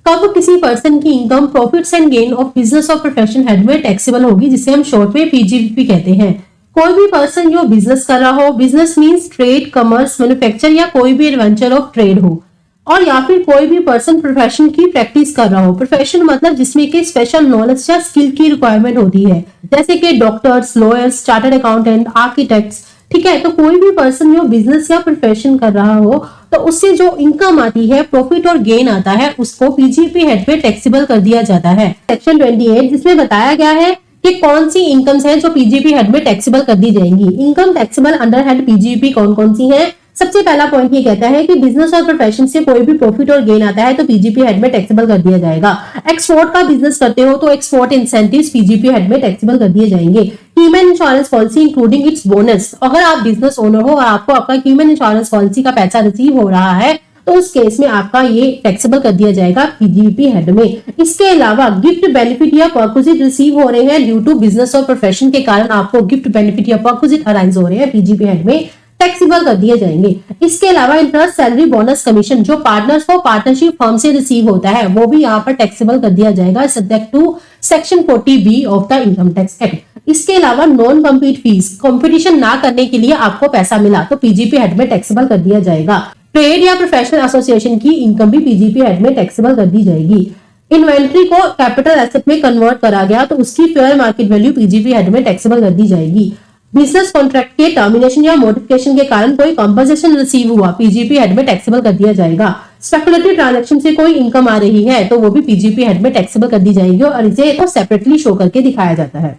कब किसी पर्सन की income profits and gain of business और प्रोफेशन हेड में टैक्सेबल होगी, जिसे हम शॉर्ट में पीजीबीपी कहते हैं। कोई भी पर्सन जो बिजनेस कर रहा हो, business means trade, commerce, manufacture या कोई भी एडवेंचर ऑफ ट्रेड हो, और या फिर कोई भी पर्सन प्रोफेशन की प्रैक्टिस कर रहा हो। प्रोफेशन मतलब जिसमें कि स्पेशल नॉलेज या स्किल की रिक्वायरमेंट होती है, जैसे कि doctors, lawyers, chartered accountant, architects. ठीक है, तो कोई भी पर्सन जो बिजनेस या प्रोफेशन कर रहा हो तो उससे जो इनकम आती है, प्रॉफिट और गेन आता है, उसको पीजीपी हेड पे टैक्सेबल कर दिया जाता है। सेक्शन 28 जिसमें बताया गया है कि कौन सी इनकम्स हैं जो पीजीपी हेड में टैक्सेबल कर दी जाएंगी। Income taxable under head PGP कौन कौन सी है? सबसे पहला पॉइंट ये कहता है कि बिजनेस और प्रोफेशन से कोई भी प्रॉफिट और गेन आता है तो पीजीपी हेड में टैक्सेबल कर दिया जाएगा। एक्सपोर्ट का बिजनेस करते हो तो एक्सपोर्ट इंसेंटिव्स पीजीपी हेड में टैक्सेबल कर दिए जाएंगे। Human insurance policy including it's bonus, अगर आप बिजनेस ओनर हो और आपको आपका ह्यूमन इंश्योरेंस पॉलिसी का पैसा रिसीव हो रहा है तो उस केस में आपका ये टैक्सेबल कर दिया जाएगा पीजीपी हेड में। इसके अलावा गिफ्ट बेनिफिट या परक्विजिट रिसीव हो रहे हैं ड्यू टू बिजनेस और प्रोफेशन के कारण आपको गिफ्ट बेनिफिट या परक्विजिट अराइज हो रहे हैं, पीजीपी हेड में टैक्सेबल कर दिए जाएंगे। इसके अलावा इंटरेस्ट, सैलरी, बोनस, कमीशन जो पार्टनर्स को पार्टनरशिप फर्म से रिसीव होता है वो भी यहाँ पर टैक्सेबल कर दिया जाएगा, subject to section 40B of the income tax act. इसके अलावा नॉन कम्पीट फीस, कंपटीशन ना करने के लिए आपको पैसा मिला तो पीजीपी हेड में टैक्सेबल कर दिया जाएगा। ट्रेड या प्रोफेशनल एसोसिएशन की इनकम भी पीजीपी हेड में टैक्सेबल कर दी जाएगी। इन्वेंट्री को कैपिटल एसेट में कन्वर्ट करा गया तो उसकी fair market value PGP head में टैक्सेबल कर दी जाएगी। बिजनेस कॉन्ट्रैक्ट के टर्मिनेशन या मॉडिफिकेशन के कारण कोई कंपनसेशन रिसीव हुआ, पीजीपी हेड में टैक्सेबल कर दिया जाएगा। स्पेकुलेटिव ट्रांजैक्शन से कोई इनकम आ रही है तो वो भी पीजीपी हेड में टैक्सेबल कर दी जाएगी और इसे तो सेपरेटली शो करके दिखाया जाता है।